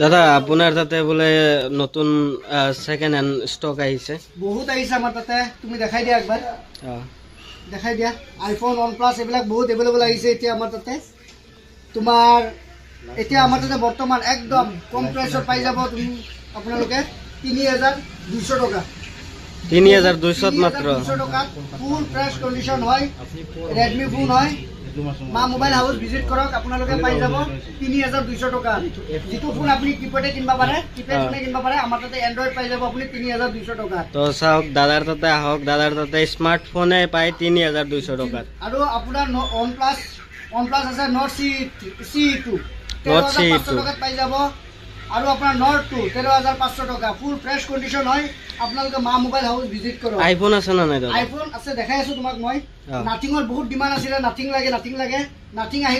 দাদা আপোনাৰ তাতে বোলে নতুন সেকেন্ড হ্যান্ড স্টক আহিছে বহুত আহিছে আমাৰ তাতে তুমি দেখাই দিয়া একবাৰ দেখাই দিয়া আইফোন OnePlus এইবিলাক বহুত এভেলেবল আহিছে এতিয়া আমাৰ তাতে তোমাৰ এতিয়া আমাৰ তাতে বৰ্তমান একদম কম প্ৰাইচত পাই যাব তুমি আপোনালোকে 3200 টকা 3200 মাত্ৰ 3200 টকা ফুল ফ্ৰেছ কন্ডিশন হয় Redmi ফোন হয় মা মোবাইল হাউস ভিজিট কৰক আপোনালোকে পাই যাব 3200 টকা যিটো ফোন আপুনি কিপেডে কিনবা পাৰে কিপেড ফোনে কিনবা পাৰে আমাৰ তাতে এন্ড্ৰইড পাই যাব আপুনি 3200 টকা তো চাওক দাদাৰ তাতে আহক দাদাৰ তাতে স্মাৰ্টফোনে পায় 3200 টকাত আৰু আপোনাৰ OnePlus আছে Nord CE2 Nord CE2 টকাত পাই যাব আৰু আপোনাৰ Nord 2 13500 টকা ফুল ফ্ৰেছ কন্ডিশন হয় আপোনালোকে মা মোবাইল হাউস ভিজিট কৰক আইফোন আছে না নাই দাদা আইফোন আছে দেখাই আছো তোমাক মই নাথিংৰ বহুত ডিমান্ড আছিল নাথিং লাগে নাথিং আহি